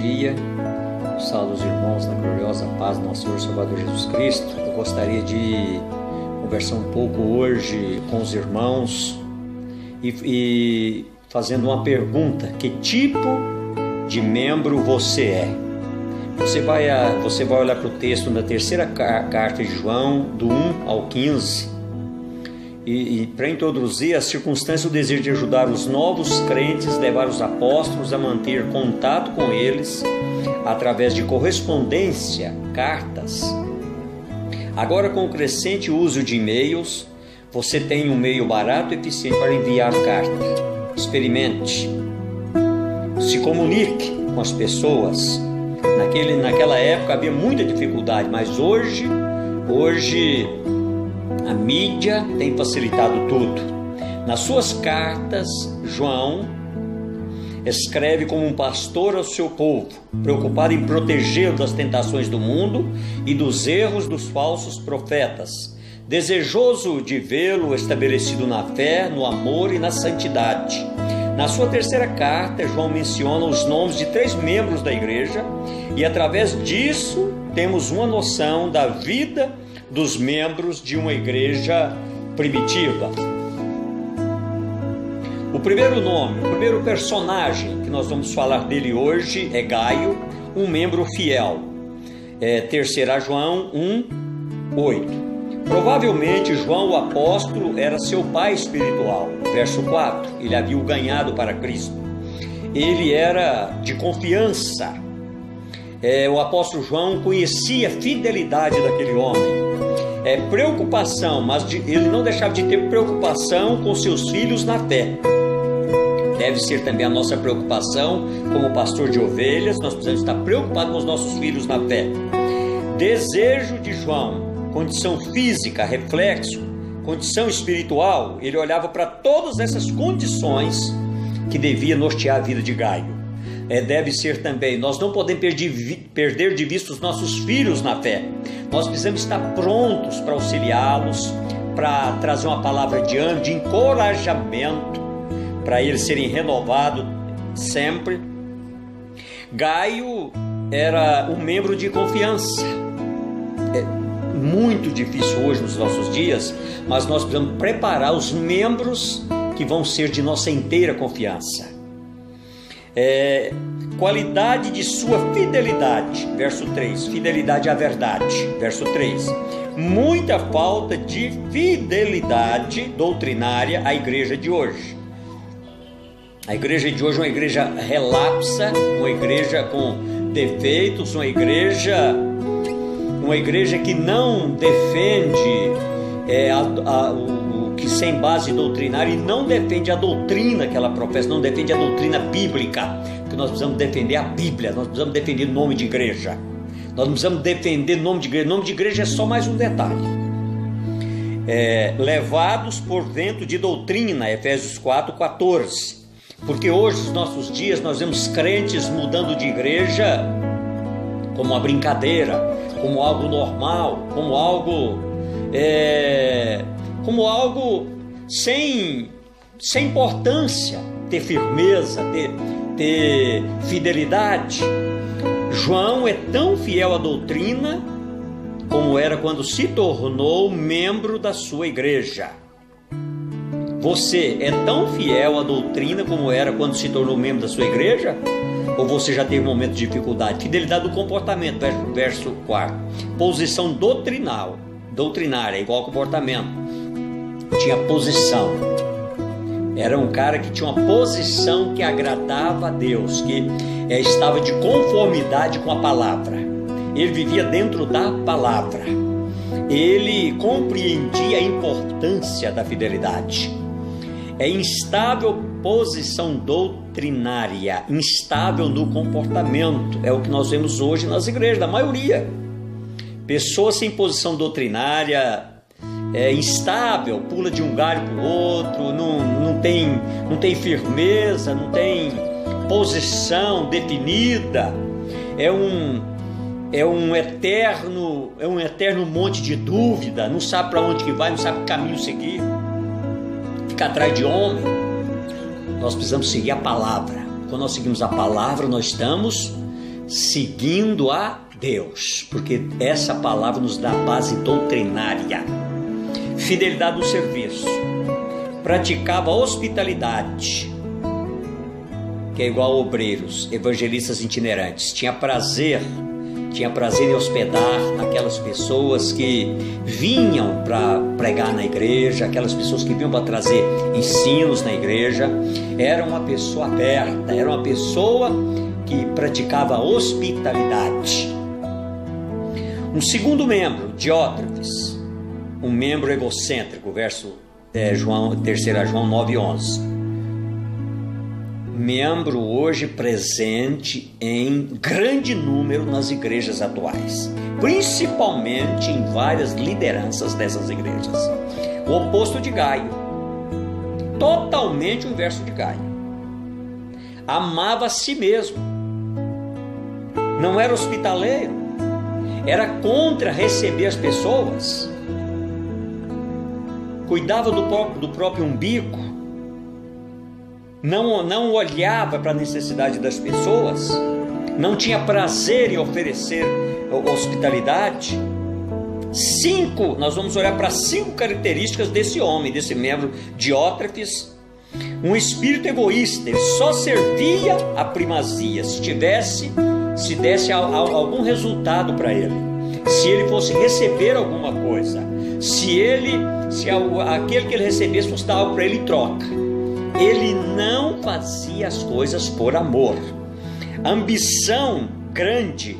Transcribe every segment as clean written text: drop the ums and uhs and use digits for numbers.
dia. Saúdo os irmãos na gloriosa paz do nosso Senhor Salvador Jesus Cristo. Eu gostaria de conversar um pouco hoje com os irmãos e fazendo uma pergunta: que tipo de membro você é? Você vai olhar para o texto da terceira carta de João, do 1 ao 15, e para introduzir as circunstâncias, o desejo de ajudar os novos crentes, levar os apóstolos a manter contato com eles através de correspondência, cartas. Agora, com o crescente uso de e-mails, você tem um meio barato e eficiente para enviar carta. Experimente, se comunique com as pessoas. Naquela época havia muita dificuldade, mas hoje a mídia tem facilitado tudo. Nas suas cartas, João escreve como um pastor ao seu povo, preocupado em protegê-lo das tentações do mundo e dos erros dos falsos profetas, desejoso de vê-lo estabelecido na fé, no amor e na santidade. Na sua terceira carta, João menciona os nomes de 3 membros da igreja e, através disso, temos uma noção da vida dos membros de uma igreja primitiva. O primeiro personagem que nós vamos falar dele hoje é Gaio, um membro fiel. 3 João 1:8. Provavelmente João o apóstolo era seu pai espiritual. Verso 4, ele havia o ganhado para Cristo. Ele era de confiança. O apóstolo João conhecia a fidelidade daquele homem. Preocupação, mas ele não deixava de ter preocupação com seus filhos na fé. Deve ser também a nossa preocupação como pastor de ovelhas. Nós precisamos estar preocupados com os nossos filhos na fé. Desejo de João: condição física, reflexo, condição espiritual. Ele olhava para todas essas condições que devia nortear a vida de Gaio. Deve ser também, nós não podemos perder de vista os nossos filhos na fé. Nós precisamos estar prontos para auxiliá-los, para trazer uma palavra de ânimo, de encorajamento, para eles serem renovados sempre. Gaio era um membro de confiança. Muito difícil hoje nos nossos dias, mas nós precisamos preparar os membros que vão ser de nossa inteira confiança. Qualidade de sua fidelidade, verso 3, fidelidade à verdade, verso 3, muita falta de fidelidade doutrinária à igreja de hoje. A igreja de hoje é uma igreja relapsa, uma igreja com defeitos, uma igreja que não defende o que sem base doutrinária, e não defende a doutrina que ela professa, não defende a doutrina bíblica, porque nós precisamos defender a Bíblia, nós precisamos defender o nome de igreja, nós não precisamos defender nome de igreja. Nome de igreja é só mais um detalhe. Levados por vento de doutrina, Efésios 4:14, porque hoje, nos nossos dias, nós vemos crentes mudando de igreja como uma brincadeira, como algo normal, como algo sem importância, ter firmeza, ter fidelidade. João é tão fiel à doutrina como era quando se tornou membro da sua igreja. Você é tão fiel à doutrina como era quando se tornou membro da sua igreja? Ou você já teve um momento de dificuldade? Fidelidade do comportamento, verso 4. Posição doutrinária, igual ao comportamento. Tinha posição. Era um cara que tinha uma posição que agradava a Deus, que estava de conformidade com a palavra. Ele vivia dentro da palavra. Ele compreendia a importância da fidelidade. Instável posição doutrinária, instável no comportamento. É o que nós vemos hoje nas igrejas, da maioria. Pessoa sem posição doutrinária, instável, pula de um galho para o outro, não tem firmeza, não tem posição definida. É um eterno monte de dúvida, não sabe para onde que vai, não sabe que caminho seguir. Fica atrás de homem. Nós precisamos seguir a palavra. Quando nós seguimos a palavra, nós estamos seguindo a Deus, porque essa palavra nos dá base doutrinária. Fidelidade no serviço, praticava hospitalidade, que é igual a obreiros, evangelistas itinerantes. Tinha prazer em hospedar aquelas pessoas que vinham para pregar na igreja, aquelas pessoas que vinham para trazer ensinos na igreja. Era uma pessoa aberta, era uma pessoa que praticava hospitalidade. Um segundo membro, Diótrefes, um membro egocêntrico, verso 3 João 9:11. Membro hoje presente em grande número nas igrejas atuais, principalmente em várias lideranças dessas igrejas. O oposto de Gaio, totalmente o inverso de Gaio. Amava a si mesmo, não era hospitaleiro, era contra receber as pessoas, cuidava do próprio umbigo, não olhava para a necessidade das pessoas, não tinha prazer em oferecer hospitalidade. Nós vamos olhar para 5 características desse homem, desse membro Diótrefes. Um espírito egoísta, ele só servia a primazia se desse algum resultado para ele, se ele fosse receber alguma coisa, se aquele que ele recebesse fosse dar algo para ele em troca. Ele não fazia as coisas por amor. Ambição grande,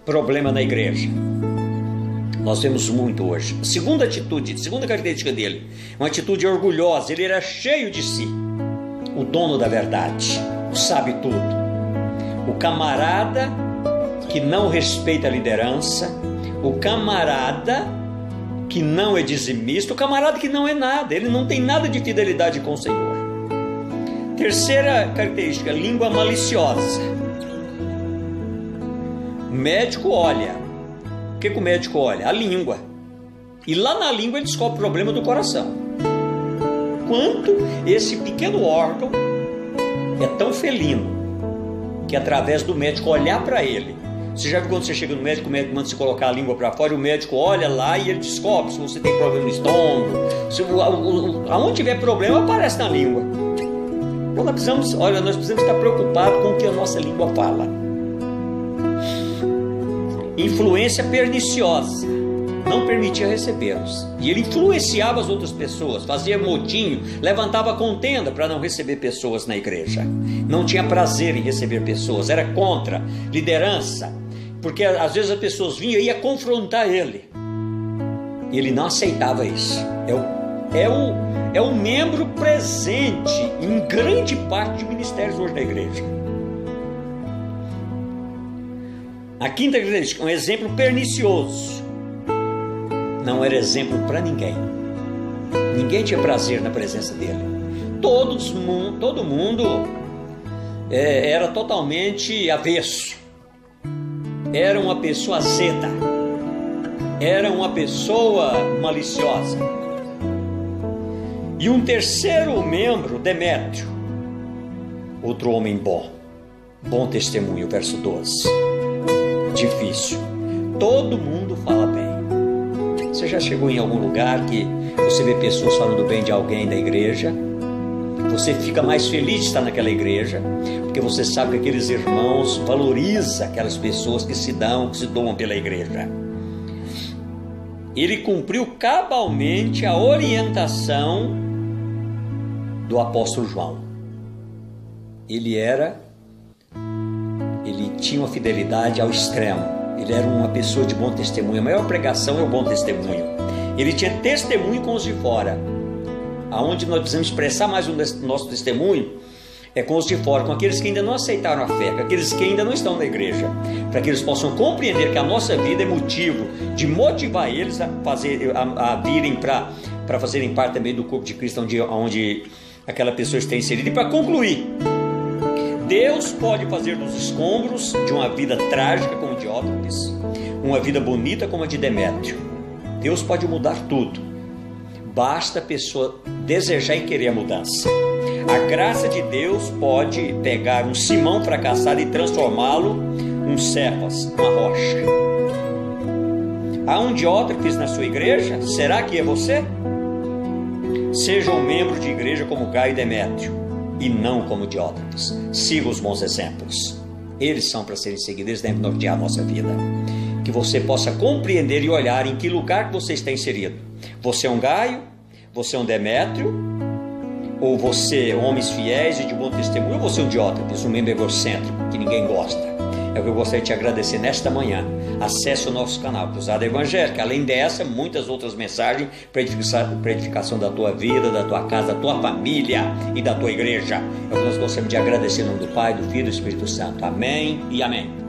problema na igreja. Nós vemos muito hoje. Segunda característica dele, uma atitude orgulhosa. Ele era cheio de si, o dono da verdade, o sabe tudo, o camarada que não respeita a liderança, o camarada que não é dizimista, o camarada que não é nada, ele não tem nada de fidelidade com o Senhor. Terceira característica, língua maliciosa. O médico olha. O que o médico olha? A língua. E lá na língua ele descobre o problema do coração. Quanto esse pequeno órgão é tão felino que através do médico olhar para ele. Você já viu quando você chega no médico, o médico manda você colocar a língua para fora, e o médico olha lá e ele descobre se você tem problema no estômago, aonde tiver problema aparece na língua. Então nós precisamos estar preocupados com o que a nossa língua fala. Influência perniciosa, não permitia recebê-los, e ele influenciava as outras pessoas, fazia motinho, levantava contenda para não receber pessoas na igreja, não tinha prazer em receber pessoas, era contra liderança, porque às vezes as pessoas vinham e iam confrontar ele, e ele não aceitava isso. É um membro presente em grande parte de ministérios hoje da igreja. A quinta característica, um exemplo pernicioso. Não era exemplo para ninguém. Ninguém tinha prazer na presença dele. Todo mundo era totalmente avesso. Era uma pessoa azeda. Era uma pessoa maliciosa. E um terceiro membro, Demétrio, outro homem bom testemunho, verso 12. Difícil. Todo mundo fala bem. Você já chegou em algum lugar que você vê pessoas falando bem de alguém da igreja? Você fica mais feliz de estar naquela igreja, porque você sabe que aqueles irmãos valorizam aquelas pessoas que se doam pela igreja. Ele cumpriu cabalmente a orientação do apóstolo João. Ele tinha uma fidelidade ao extremo. Ele era uma pessoa de bom testemunho. A maior pregação é o bom testemunho. Ele tinha testemunho com os de fora. Aonde nós precisamos expressar mais o nosso testemunho é com os de fora, com aqueles que ainda não aceitaram a fé, com aqueles que ainda não estão na igreja, para que eles possam compreender que a nossa vida é motivo de motivar eles a virem para fazerem parte também do corpo de Cristo, onde aquela pessoa está inserida. E para concluir, Deus pode fazer dos escombros de uma vida trágica como de Diótrefes uma vida bonita como a de Demétrio. Deus pode mudar tudo. Basta a pessoa desejar e querer a mudança. A graça de Deus pode pegar um Simão fracassado e transformá-lo num Cefas, uma rocha. Há um Diótrefes na sua igreja? Será que é você? Seja um membro de igreja como Gaio e Demétrio, e não como Diótrefes. Siga os bons exemplos. Eles são para serem seguidos, eles devem nortear a nossa vida. Que você possa compreender e olhar em que lugar que você está inserido. Você é um Gaio? Você é um Demétrio? Ou você é homens fiéis e de bom testemunho? Ou você é um Diótrefes, um membro egocêntrico que ninguém gosta? É o que eu gostaria de te agradecer nesta manhã. Acesse o nosso canal Cruzada Evangélica. Além dessa, muitas outras mensagens para edificação da tua vida, da tua casa, da tua família e da tua igreja. É o que nós gostamos de agradecer em nome do Pai, do Filho e do Espírito Santo. Amém e amém.